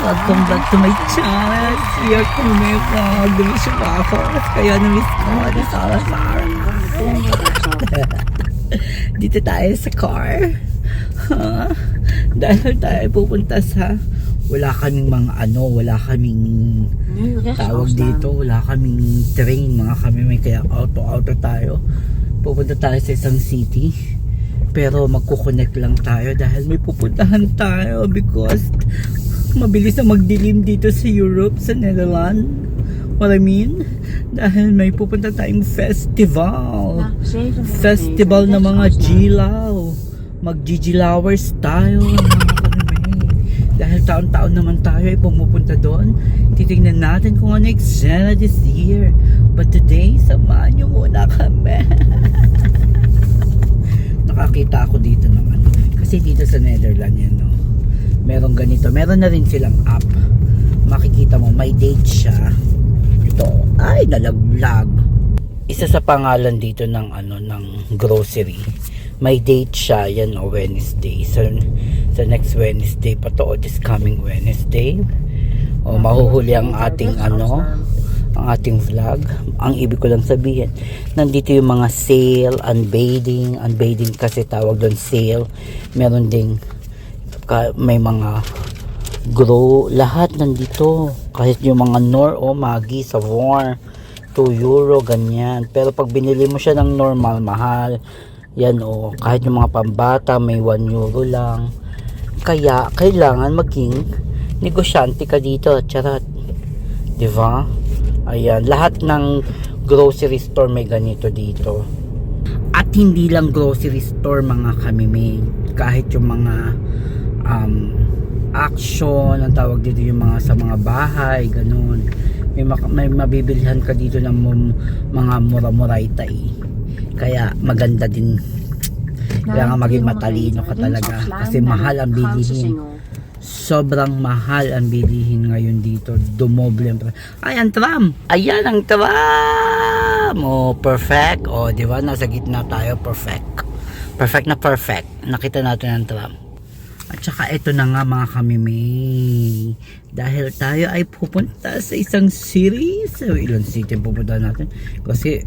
Welcome back to my channel. Here kami vlog. Dumiss yung ako. Kaya namiss ko ni Sara. Dito tayo sa car. Dahil tayo pupunta sa wala kaming wala kaming tawag dito, wala kaming train mga kami, may kaya auto tayo. Pupunta tayo sa isang city. Pero magkukonect lang tayo dahil may pupuntahan tayo because mabilis na magdilim dito sa Europe, sa Netherlands. What I mean? Dahil may pupunta tayong festival. Festival ng mga Gilaw. Mag-Gilawers tayo. Dahil taon-taon naman tayo ay pumupunta doon. Titingnan natin kung ano eksena this year. But today, samahan nyo muna kami. Nakakita ako dito naman. Kasi dito sa Netherlands yan, no? Meron ganito. Meron na rin silang app. Makikita mo, may date siya. Ito. Ay, nalaglag. Isa sa pangalan dito ng ng grocery. May date siya. Yan o Wednesday. So, sa next Wednesday pa to o this coming Wednesday. O mahuhuli ang ating ang ating vlog. Ang ibig ko lang sabihin, nandito yung mga sale, unbathing kasi tawag doon sale. Meron ding may mga lahat nandito. Kahit yung mga Nor o Maggi, Savor, 2 euro, ganyan. Pero pag binili mo siya ng normal, mahal. Yan o, kahit yung mga pambata, may 1 euro lang. Kaya, kailangan maging negosyante ka dito. Charot. Diba? Ayan, lahat ng grocery store may ganito dito. At hindi lang grocery store mga kamimig. Kahit yung mga action, ang tawag dito yung mga sa mga bahay, ganun. May mabibilhan ka dito ng mga mura-muray tay. Kaya maganda din. Kaya nga maging matalino ka talaga. Kasi mahal ang bilihin. Sobrang mahal ang bilihin ngayon dito. Dumoble. Ay, ang tram. Ayan ang tram. Oh, perfect. Oh, di ba? Nasa gitna tayo. Perfect. Perfect na perfect. Nakita natin ang tram. At saka ito na nga mga kamimay. Dahil tayo ay pupunta sa isang city. So, ilang city pupunta natin? Kasi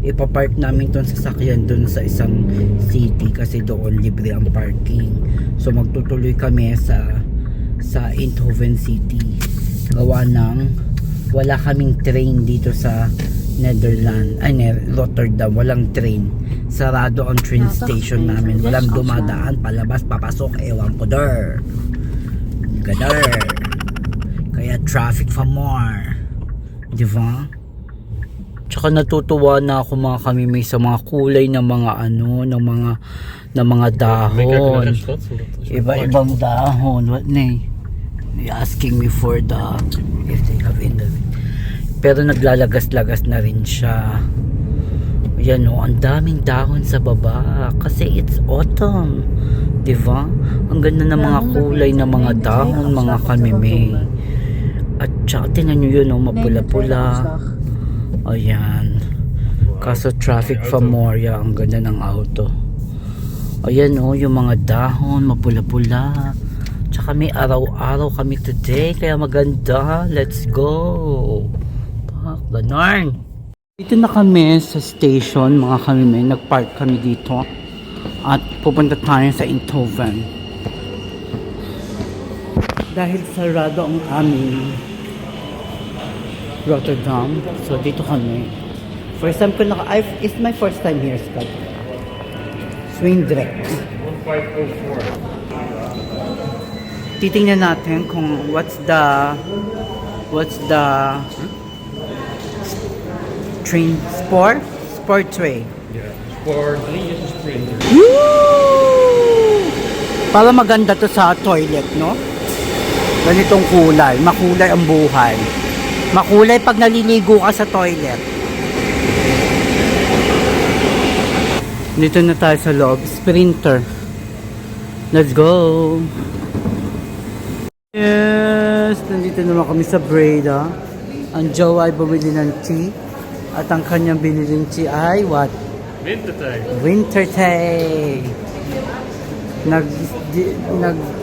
ipapark namin itong sasakyan doon sa isang city kasi doon libre ang parking. So magtutuloy kami sa Eindhoven City. Gawa ng wala kaming train dito sa Netherlands, Rotterdam. Walang train. Sarado ang train station namin. Walang dumadaan, palabas, papasok, ewan ko der. Gader. Kaya traffic for more. Diba? Tsaka natutuwa na ako mga kamimay sa mga kulay ng mga ng mga dahon. Iba-ibang dahon. What na? You're asking me for if they have in the. Pero naglalagas-lagas na rin siya. Yan o, ang daming dahon sa baba kasi it's autumn. Diba? Ang ganda ng mga kulay ng mga dahon mga kamimay. At tsaka tingnan nyo yun o, mapula-pula. Ayan. Kaso traffic for Moria. Ang ganda ng auto. Ayan o, yung mga dahon, mapula-pula. Tsaka may araw-araw kami today. Kaya maganda. Let's go. Ganon. Dito na kami sa station, mga kamimay. Nagpark kami dito. At pupunta tayo sa Eindhoven. Dahil sarado ang aming Rotterdam. So dito kami. First time ko it's my first time here, Scott. Swindrek. 1504. Titingnan natin kung what's the train sport train. Yeah. Sport 3 is Sprinter. Woo! Para maganda to sa toilet, no? Ganitong kulay, makulay ang buhay. Makulay pag naliligo ka sa toilet. Dito na tayo sa loob. Sprinter. Let's go. Yes! Nandito naman kami sa Breda. Ang jowa ay bumili ng tea. At ang kanyang biniling tea ay what? Winter time. Winter tea.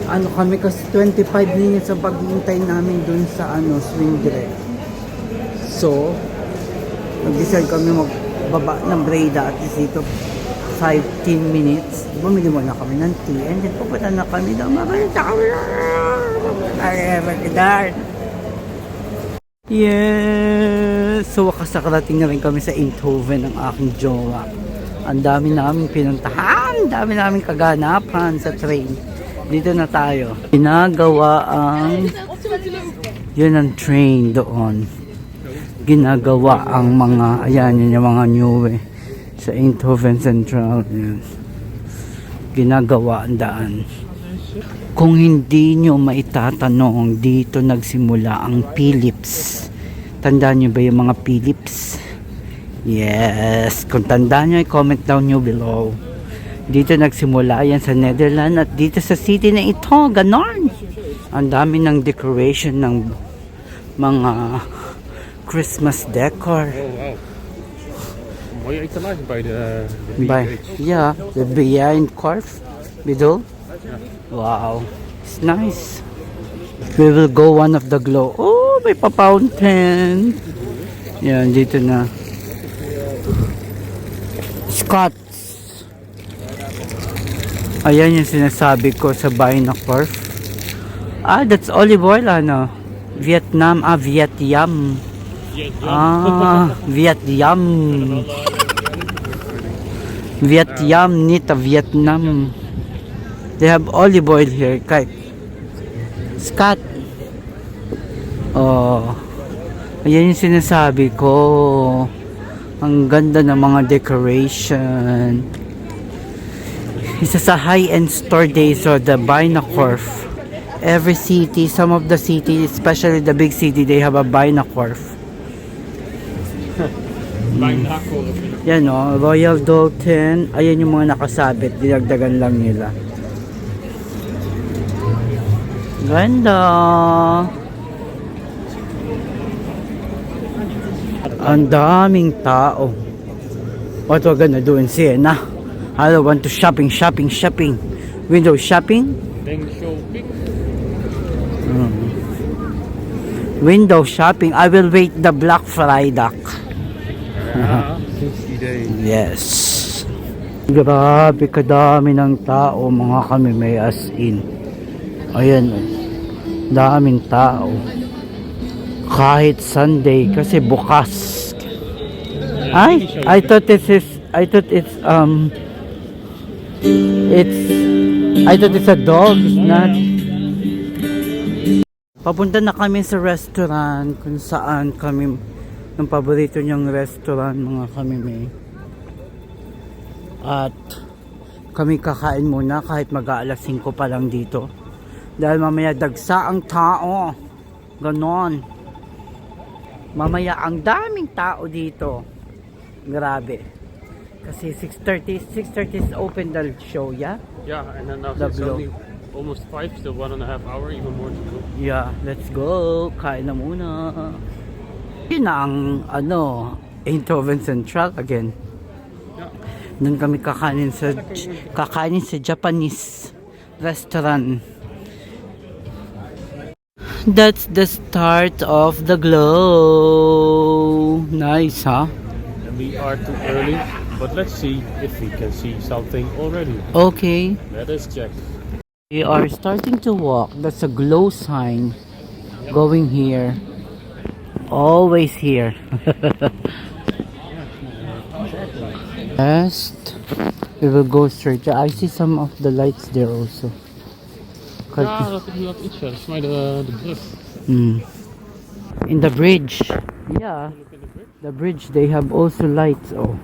Ano kami kasi 25 minutes ang paghihintay namin dun sa swing direct. So, nag-decide kami magbaba ng Breda at least dito 15 minutes. Bumili muna kami ng tea and then pupunta na kami doon. Mabalita kami. Yes! So, wakas nakarating na rin kami sa Eindhoven ng aking jowa. Ang dami namin pinuntahan, ang dami namin kaganapan sa train. Dito na tayo. Ginagawa ang yun ang train doon. Ginagawa ang mga ayan yun yung mga new way sa Eindhoven Central. Yun. Ginagawa ang daan. Kung hindi nyo maitatanong, dito nagsimula ang Philips. Tandaan nyo ba yung mga Philips? Yes. Kung tandaan nyo, i-comment down nyo below. Dito nagsimula yan sa Netherlands at dito sa city na ito, ganon. Ang dami ng decoration ng mga Christmas decor. Oh, wow. Mooi etalage bij de By, BH. yeah, the behind curve, middle. Wow, it's nice. We will go one of the glow. Oh, may pa-fountain. Yan, dito na. Scott's. Ayan yung sinasabi ko sa Binoculars. Ah, that's olive oil, ano? Vietnam, Vietnam. Vietnam. Vietnam, nita Vietnam. They have olive oil here, kay Scott. Oh. Ayan yung sinasabi ko. Ang ganda ng mga decoration. Isa sa high-end store days or the Binoculars. Every city, some of the cities, especially the big city, they have a Binoculars. Yan o, Royal Doulton. Ayan yung mga nakasabit. Dinagdagan lang nila. Ganda. Ang daming tao. What we're gonna do in Siena? I don't want to shopping. Window shopping? Denk shopping. Window shopping. I will wait the Black Friday. Ja, goed idee. Yes. Grabe kadami ng tao mga kami may as in. Ayan. Daming tao. Kahit Sunday kasi bukas. Ay, I thought it's a dog, it's not. Papunta na kami sa restaurant kung saan kami ng paborito niyang restaurant mga kami may. At kami kakain muna kahit mag-aalas 5 pa lang dito. Dahil mamaya dagsa ang tao. Ganon. Mamaya ang daming tao dito. Grabe. Kasi 6:30 is open the show, yeah? Yeah, and then now The it's Glow. only almost 5, still 1.5 hour, even more to go. Yeah, let's go. Kain na muna. Yun na ang Eindhoven Central again. Yeah. Doon kami kakanin sa Japanese restaurant. That's the start of the glow. Nice, huh? And we are too early, but let's see if we can see something already. Okay. Let us check. We are starting to walk. That's a glow sign going here. Always here. Next, we will go straight. I see some of the lights there also. Ja, dat is dat iets verder. Volgens mij de brug. In the bridge. Yeah. The bridge, they have also lights. Oh.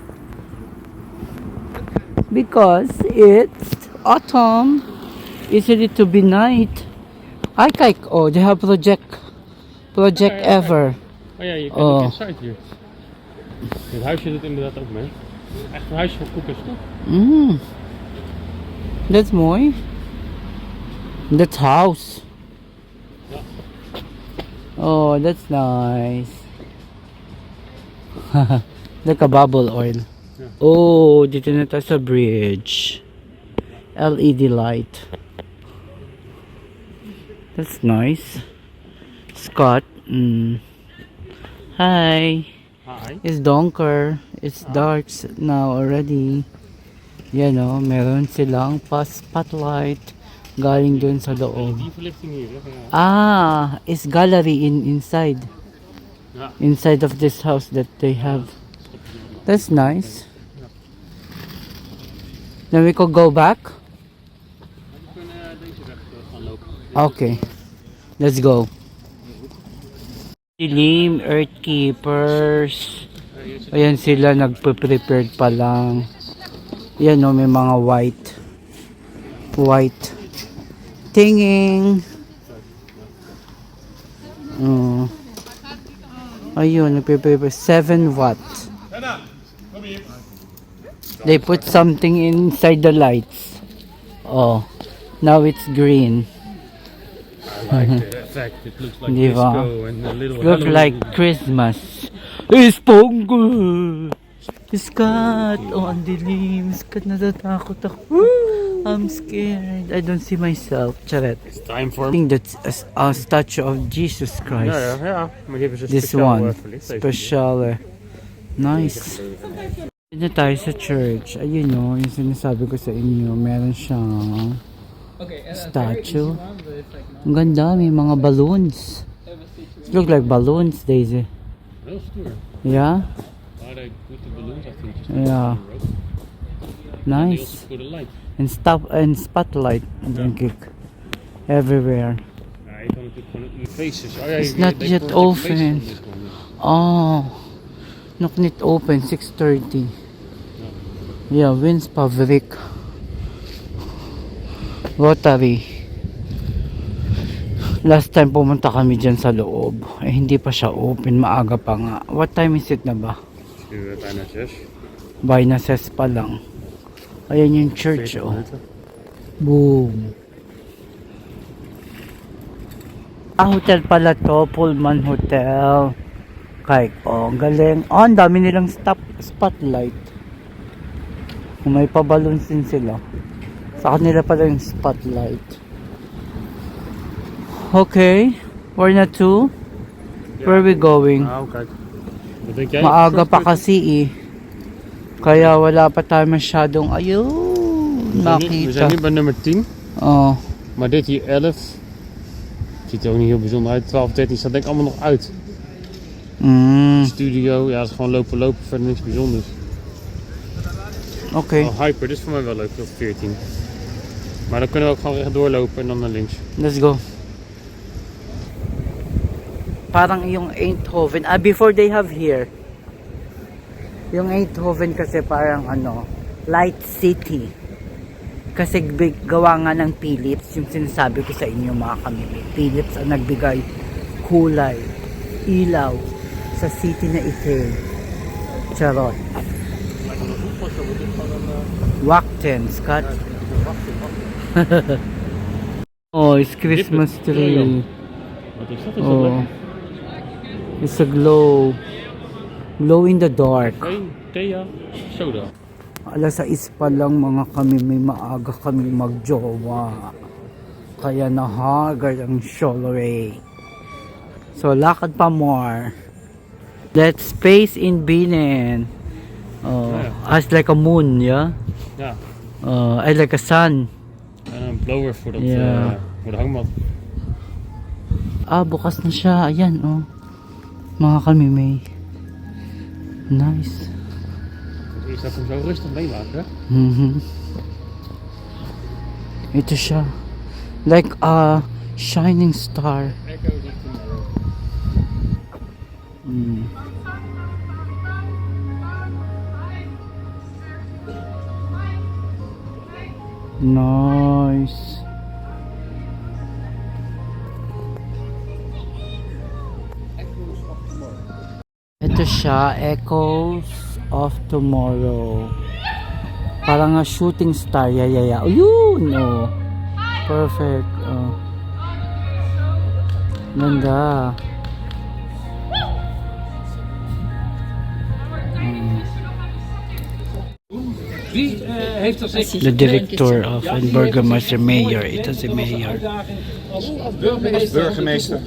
Because it's autumn. Easily to be night. I kijk. Oh, they have project ever. Oh ja, je kan Oh. ook inside hier. In het huis zit het inderdaad ook mee. Echt een huisje voor koek en snoep. That's mooi. That's house. Yeah. Oh, that's nice. Like a bubble oil. Yeah. Oh, dito na tayo sa bridge. LED light. That's nice. Scott. Hi. Hi. It's donker. It's dark now already. Yan o, meron silang spotlight galing dun sa loob. Die verlichting hier, hè? Ja. Ah, it's gallery inside. Ja. Inside of this house that they have. That's nice. Then we could go back. We kunnen deze weg gaan lopen. Okay. Let's go. Dilim, Earth Keepers. Ayan sila, nagpe-prepared pa lang. Ayan o, may mga white tinging. Ayun, nagpe-prepare 7 watt. They put something inside the lights. Oh, now it's green. I like the effect. It looks like Diba? disco and a little Look Halloween. like Christmas. It's Pongo! Scott! Oh, ang dilim. Scott, natatakot ako. I'm scared. I don't see myself. Charet. It's time I for think that's a statue of Jesus Christ. ja. Maar die hebben ze This speciaal one. verlicht. Deze Special. Nice. Dito tayo sa church. Ayun o, yung sinasabi ko sa inyo. Meron siyang statue. Ang ganda, may mga balloons. Look like balloons, Daisy. heel stoer. Yeah? Maar they put the balloons, I think. Yeah. Nice. Nice. For the light. And spotlight, denk ik. Everywhere. Ja, je kan natuurlijk gewoon de faces. Oh, ja, It's je- not they yet project the faces open. on this one, ja. Oh. Nog niet open, 6:30. Yeah, Wins Pavlik. Rotary. Last time pumunta kami dyan sa loob. Eh, hindi pa siya open. Maaga pa nga. What time is it na ba? Nu bijna 6. By na ses pa lang. Ayan yung church, 40 oh. minuten. Boom. Hotel pala to. Pullman Hotel. Kay, oh, ang galing. Oh, ang dami nilang spotlight. May pa-balloons din sila. Sa kanila pala yung spotlight. Okay. We're na to. Where are we going? Nou, kijk. Wat denk jij? Maaga pa kasi eh. Kaya wala pa tayo masyadong ayun. We zijn Nakita. nu bij nummer 10. Oh. Maar dit hier 11. Ziet er ook niet heel bijzonder uit. 12, 13 staat denk ik allemaal nog uit. Studio, ja, het is gewoon lopen, verder niks bijzonders. Okay. Oh, Hyper, dit is voor mij wel leuk, tot 14. Maar dan kunnen we ook gewoon recht doorlopen en dan naar links. Let's go. Parang yung Eindhoven. Before they have here. Yung Eindhoven kasi parang ano, Light City. Kasi gawa nga ng Philips, yung sinasabi ko sa inyo mga kamili. Philips ang nagbigay kulay, ilaw sa city na ito. Charot. Wakten, Scott. Oh, it's Christmas tree. Wat is dat? Is dat Oh. lekker? It's a glow. Glow in the dark. Hey, Thea, soda. Alas 6 pa lang mga kami, may maaga kami magjowa. Kaya nahaggard ang Sholore. So lakad pa more. That space in Binnen. Oh, as like a moon, yeah? Ja, I like a sun. en een blower voor, dat, Ja. voor de hangmat. Bukas na siya. Ayan, oh. Mga kami may. Nice. Eerst dat hem zo rustig meemaken. Ito siya. Like a shining star. Echo of tomorrow. Nice. Ito siya, Echoes of Tomorrow. Parang a shooting star. Yeah. Oh, yun! Oh. Perfect. Oh. Ganda. die heeft er zich De director of een burgemeester, mayor. Ito si mayor. als burgemeester.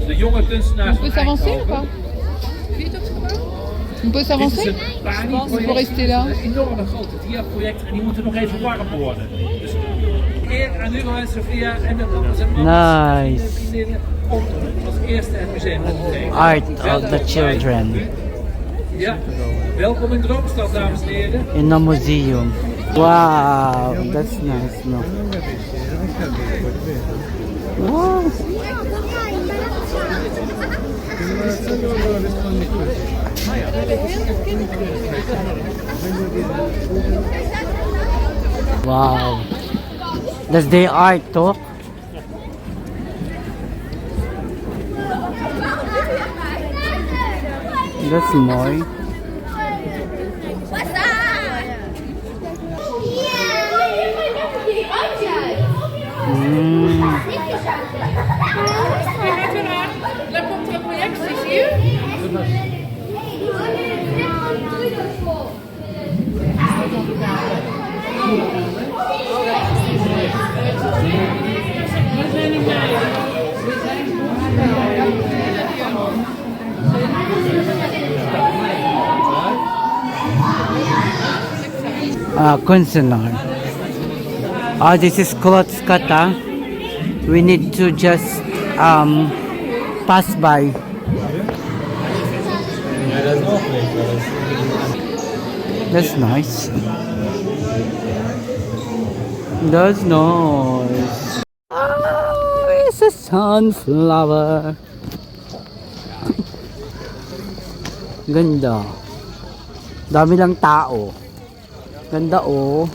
De jonge kunstenaars. On peut s'avancer ou pas On peut s'avancer Il faut rester là. Een enorme grote diaprojecten en die moeten nog even warm worden. Dus eer aan u en Sofia en de dames en mannen Nice. en vriendinnen om als eerste het museum op te nemen. Art of the children. Ja, welkom in Droomstad, dames en heren. In a museum. Wow, that's nice. No. Wow. Wow. That's the art toch? That's mooi. La contre-projectie, zie je? Kunstenaar. This is Klotskata. We need to just pass by. That's nice. That's nice. Oh, it's a sunflower. Ganda. Dami lang tao. Ganda oh.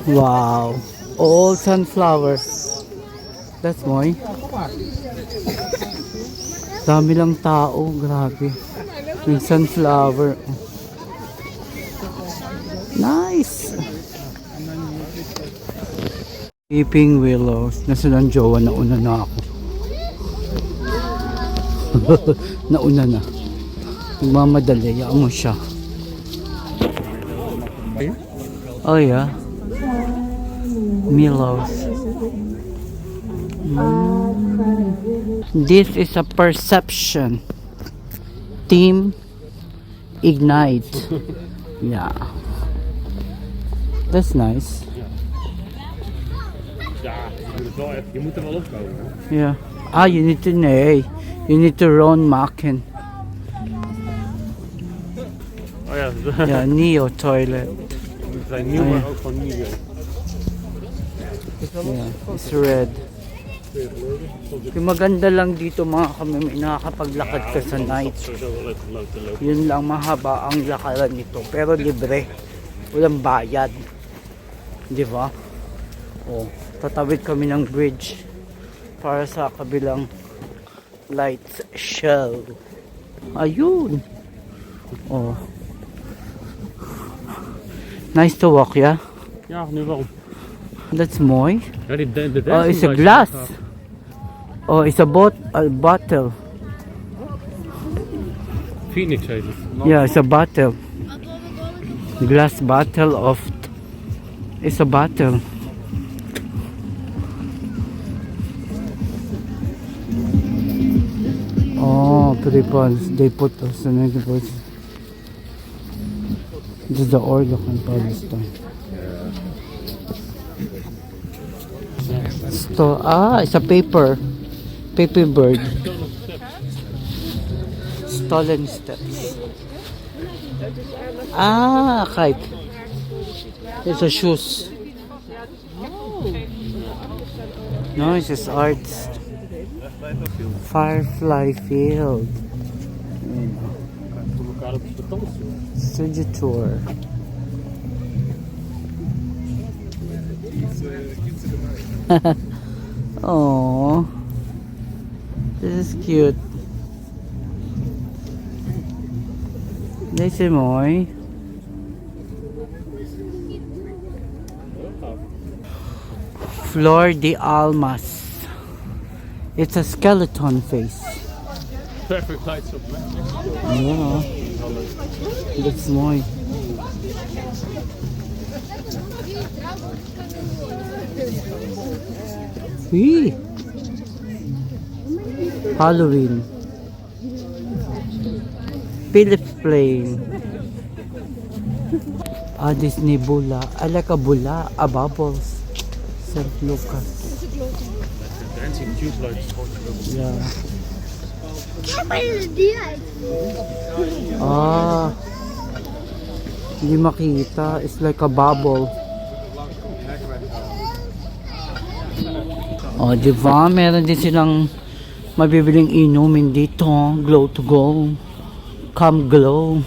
Wow. All sunflower. That's mooi. Dami lang tao. Grabe. Yung sunflower. Nice. Weeping willows. Nasaan ang jowa? Nauna na ako. Nauna na. Nagmamadali. Yaan mo siya. Oh yeah. Willows. This is a perception. Team Ignite. Yeah. That's nice. Ja, je moet er wel opkomen. Yeah. You need to nee. You need to run maken. Oh ja, Yeah, Neo toilet. we zijn nieuw, maar ook van nieuw. Yeah, it's red. Yung maganda lang dito mga kami, may nakakapaglakad ka sa night. Sowieso wel even leuk te lopen. Yun lang, mahaba ang lakaran nito. Pero libre. Walang bayad. Di ba? Oh, tatawid kami ng bridge para sa kabilang lights show. Ayun. Oh. Nice to walk, yeah? Ja, nu wel. That's mooi. Ja, de Oh, it's a glass. Oh, it's a bottle. Phoenix heet het. Yeah, it's a bottle. Glass bottle of... It's a bottle. Oh, people, they put us in it. This is the order in Palestine. It's a paper bird. Stolen steps. Kite. It's a shoes. No, it's just arts. Firefly Field. Voor elkaar op de kant. Studio tour. Oh, this is cute. Deze is mooi. Flor de Almas. It's a skeleton face. Perfect lights op, man. Yeah. That's mooi. Hey. Halloween. Philips Plain. Ah, this nebula. I like a bula, a bubbles. St. Lucas. Dancing tube lights. Yeah. Ah. Hindi makita. It's like a bubble. Oh, diba? Meron din silang mabibiling inumin dito. Glow to go. Come glow.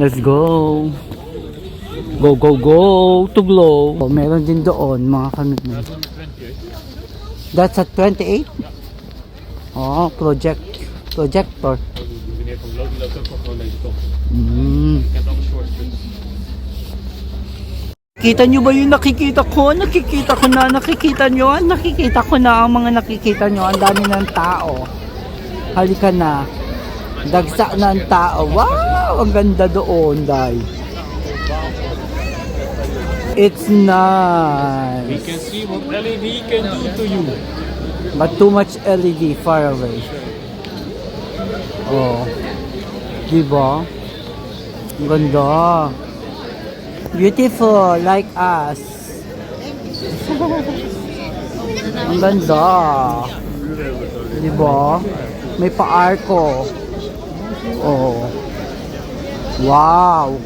Let's go. Go, go, go to glow. Oh, meron din doon mga kamigman. That's at 28? Oh, projector. Meneer Van Gloot die loopt ook wel gewoon deze kant. Mm. Ik heb ook een short strip. Kita nyo ba yung nakikita ko? Nakikita ko na, nakikita nyo? Nakikita ko na ang mga nakikita nyo. Ang dami ng tao. Halika na. Dagsa na ang tao. Wow! Ang ganda doon, day. It's We nice. can see what LED can do to you. But too much LED far away. Oh. Diba? Ang ganda. Beautiful, like us. Ang ganda. Diba? May pa-arko. Oh. Wow.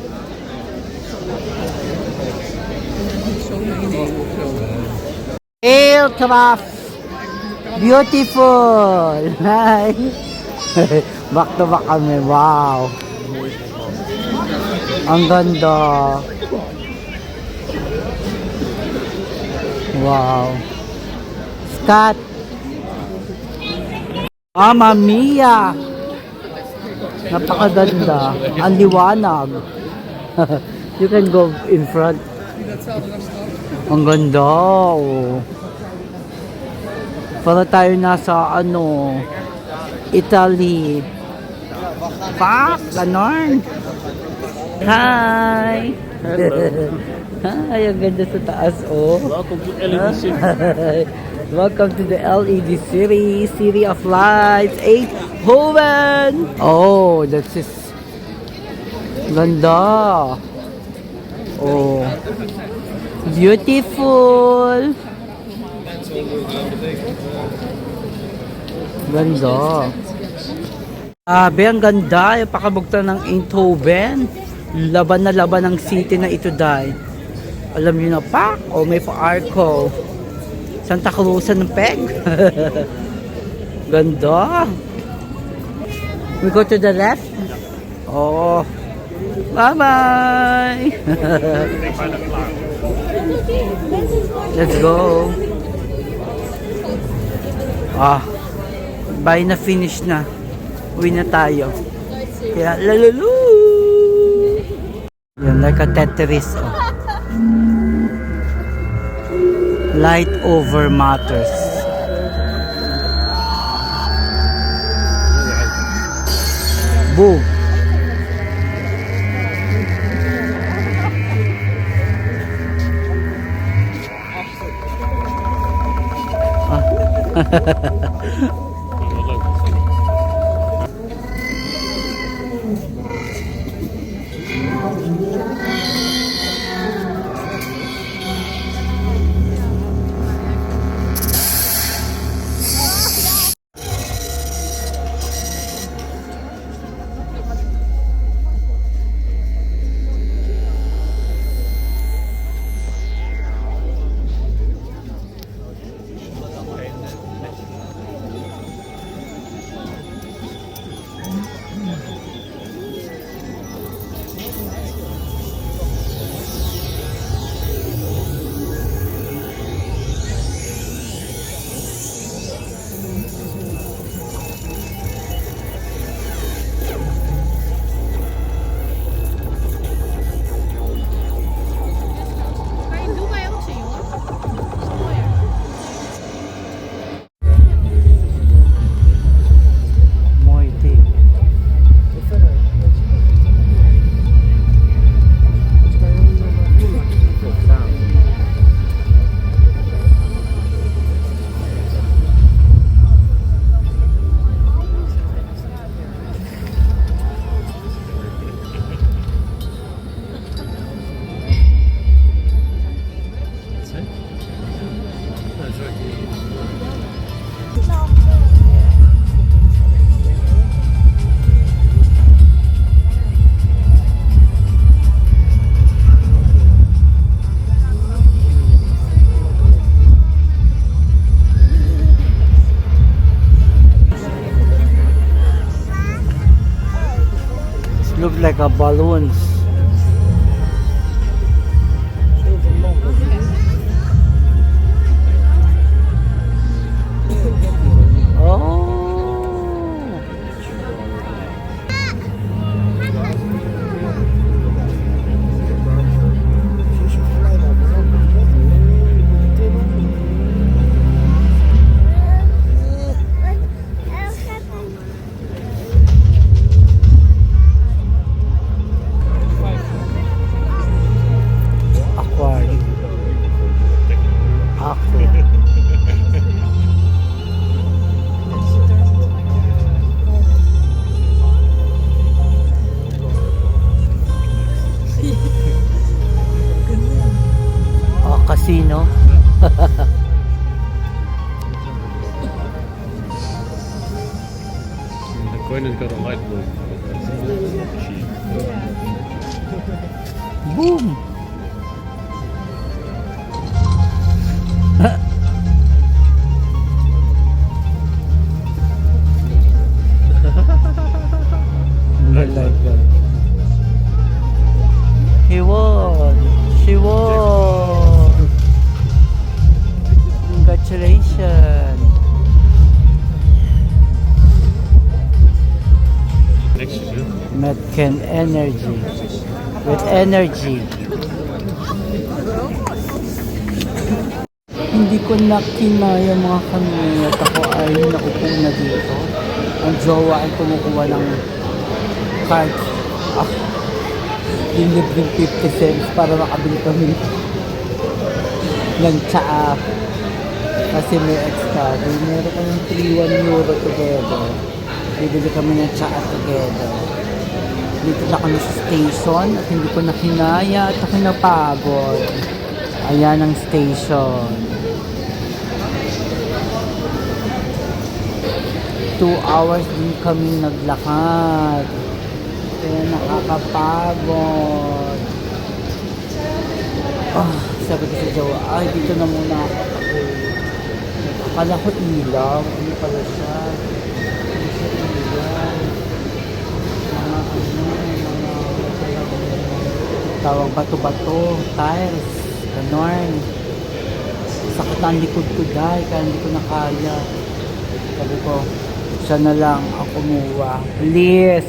Aircraft. Beautiful. Hi. Back to back kami. Wow. Ang ganda. Wow. Scott. Mamma mia. Napakaganda. Ang liwanag. You can go in front. Ang ganda. Oh. Para tayo nasa Italy. Pak, ganon. Hi. Hi, ang ganda sa taas, oh. Welcome to LED City. Welcome to the LED City, City of Lights, Eindhoven. Oh, that's just ganda. Oh, beautiful. Ganda. Ang ganda. Yung pakabugtan ng Eindhoven. Laban na laban ng city na ito, dahil. Alam niyo na, pak. O, may pa-arco. Santa Cruz ng peg. Ganda. We go to the left. Oh. Bye-bye. Let's go. Bye na, finish na. Uwi na tayo. Kaya lalulu. Yan, like a Tetris. Oh. Light over matters. Boom. look like a balloons. Oh. Aquarium. Aqua. Casino. The coin has got a light bulb. Boom. Not like that. He won. She won. Congratulations. Next to you. Metcan Energy. With energy. Hindi ko na kinaya mga kami at ako ay nakupo na dito. Ang jowa ay kumukuha ng card. Yung libreng 50 cents para makabili kami ng tsaa. Kasi may extra. Kung meron kami 3-1 euro together, bibili kami ng tsaa together. Dito na kami sa station at hindi ko na kinaya at ako napagod. Ayan ang station. 2 hours din kami naglakad. Kaya nakakapagod. Sabi ko sa jowa, ay dito na muna ako. Akala ko ilaw. Ano pala siya? Hindi siya ilaw. Tawag bato-bato, tiles, ganon. Sakit na ang likod ko dahil kaya hindi ko nakaya. Sabi ko, siya na lang ang kumuha. Please,